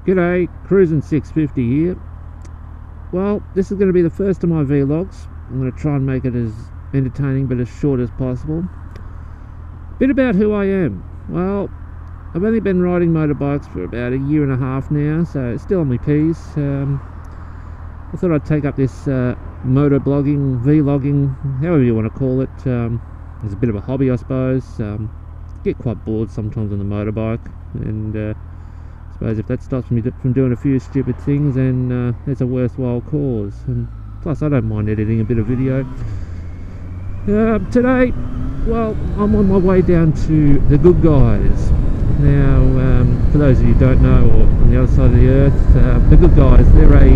G'day, CRUISIN650 here. Well, this is going to be the first of my vlogs. I'm going to try and make it as entertaining but as short as possible. Bit about who I am. Well, I've only been riding motorbikes for about a year and a half now, so it's still on my P's. I thought I'd take up this motor blogging, vlogging, however you want to call it. It's a bit of a hobby, I suppose. Get quite bored sometimes on the motorbike, and I suppose if that stops me from doing a few stupid things, then it's a worthwhile cause. And plus, I don't mind editing a bit of video. Today, well, I'm on my way down to the Good Guys. Now, for those of you who don't know, or on the other side of the earth, the Good Guys, they're a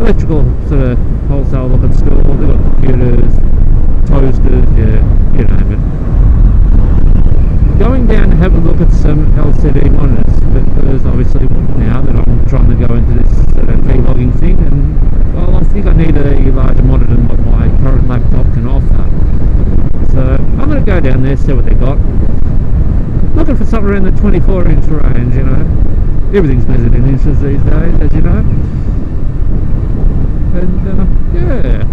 electrical sort of wholesale looking store. They've got computers, toasters, yeah, you name it. Going down to have a look at some LCD monitors, because obviously now that I'm trying to go into this vlogging thing, and well, I think I need a larger monitor than what my current laptop can offer. So I'm going to go down there, see what they got. Looking for something around the 24-inch range, you know. Everything's measured in inches these days, as you know. And yeah.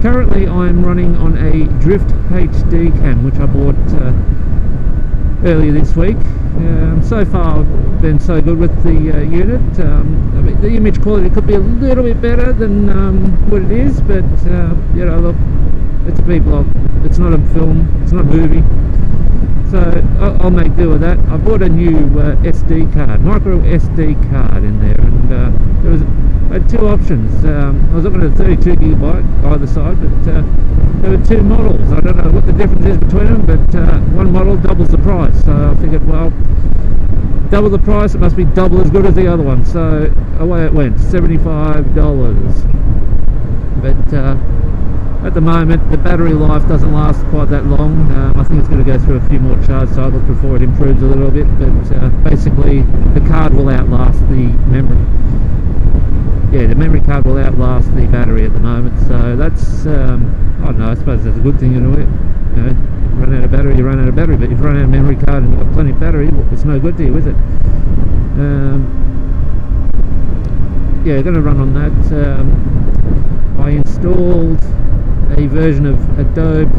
Currently I'm running on a Drift HD cam, which I bought earlier this week. So far I've been so good with the unit. I mean, the image quality could be a little bit better than what it is, but you know, look, it's a vlog. It's not a film, it's not a movie. So I'll make do with that. I bought a new SD card, micro SD card in there, and I had two options. I was looking at a 32GB either side, but there were two models. I don't know what the difference is between them, but one model doubles the price. So I figured, well, double the price, it must be double as good as the other one. So away it went, $75. But at the moment, the battery life doesn't last quite that long. I think it's going to go through a few more charge cycles before it improves a little bit, but basically the card will outlast the memory. Yeah, the memory card will outlast the battery at the moment, so that's, I don't know, I suppose that's a good thing in a way. You know, run out of battery, you run out of battery, but if you run out of memory card and you've got plenty of battery, well, it's no good to you, is it? Yeah, going to run on that. I installed a version of Adobe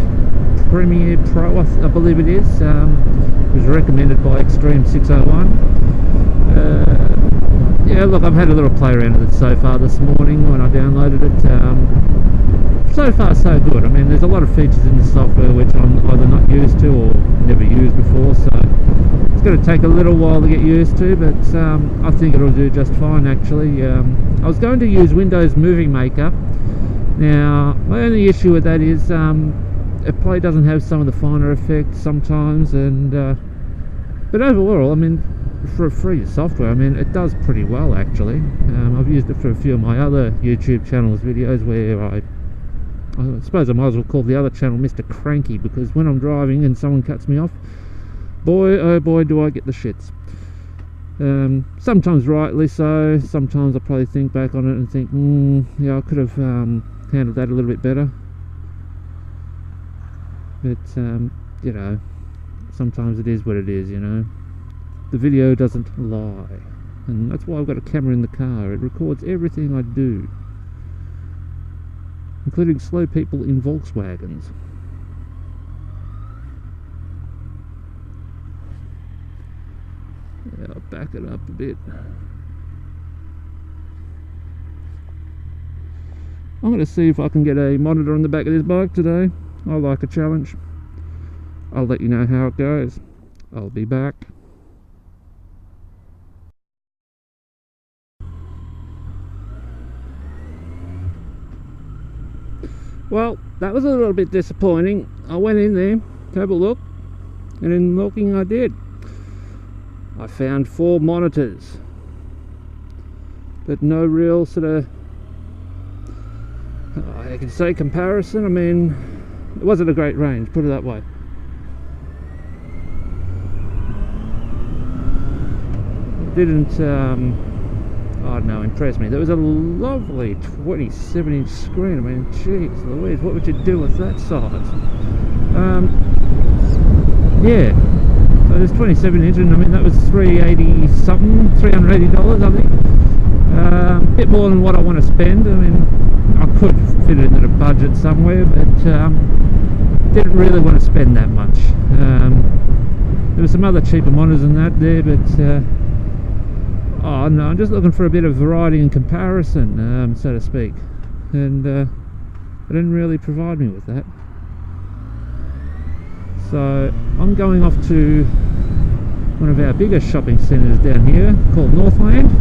Premiere Pro, I believe it is. It was recommended by Extreme 601. Yeah, look, I've had a little play around with it so far this morning when I downloaded it. So far so good. I mean, there's a lot of features in the software which I'm either not used to or never used before, so it's going to take a little while to get used to, but I think it'll do just fine actually. I was going to use Windows Movie Maker. Now, my only issue with that is it probably doesn't have some of the finer effects sometimes, and but overall, I mean, for a free software, I mean, it does pretty well actually. I've used it for a few of my other YouTube channels videos where I suppose I might as well call the other channel Mr. Cranky, because when I'm driving and someone cuts me off, boy oh boy do I get the shits. Sometimes rightly so, sometimes I probably think back on it and think, yeah, I could have handled that a little bit better. But you know, sometimes it is what it is, you know. The video doesn't lie, and that's why I've got a camera in the car. It records everything I do, including slow people in Volkswagens. Yeah, I'll back it up a bit. I'm going to see if I can get a monitor on the back of this bike today. I like a challenge. I'll let you know how it goes. I'll be back. Well, that was a little bit disappointing. I went in there to have a look, and in looking I did. I found 4 monitors, but no real sort of, I can say comparison. I mean, it wasn't a great range, put it that way. It didn't I don't know, impressed me. There was a lovely 27-inch screen. I mean, jeez Louise, what would you do with that size? yeah, so there's 27 inch, and I mean that was $380 something, $380 I think. A bit more than what I want to spend. I mean, I could fit it into the budget somewhere, but didn't really want to spend that much. There were some other cheaper monitors than that there, but oh no, I'm just looking for a bit of variety and comparison, so to speak, and they didn't really provide me with that. So I'm going off to one of our biggest shopping centres down here called Northland.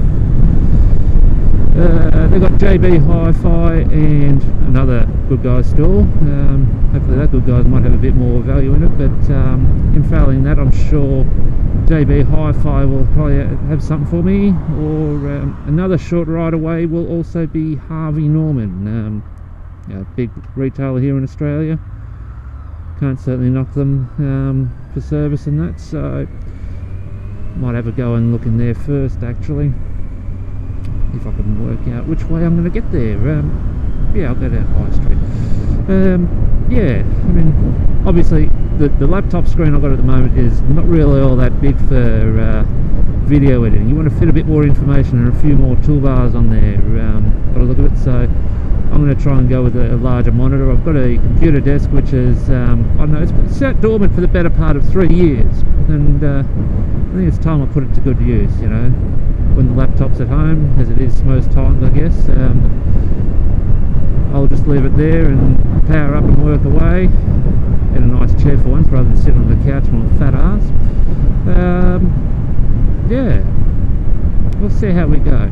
They've got JB Hi-Fi and another Good Guys store. Hopefully that Good Guys might have a bit more value in it, but in failing that, I'm sure JB Hi-Fi will probably have something for me, or another short ride away will also be Harvey Norman, a big retailer here in Australia. Can't certainly knock them for service and that, so might have a go and look in there first actually, if I can work out which way I'm going to get there. Yeah, I'll go down High Street. Yeah, I mean, obviously the laptop screen I've got at the moment is not really all that big for video editing. You want to fit a bit more information and a few more toolbars on there by the look of it, so I'm going to try and go with a larger monitor. I've got a computer desk which is, I don't know, it's sat dormant for the better part of 3 years, and I think it's time I put it to good use, you know, when the laptop's at home, as it is most times I guess. I'll just leave it there and power up and work away. Get a nice chair for once rather than sitting on the couch with my fat ass. Yeah, we'll see how we go.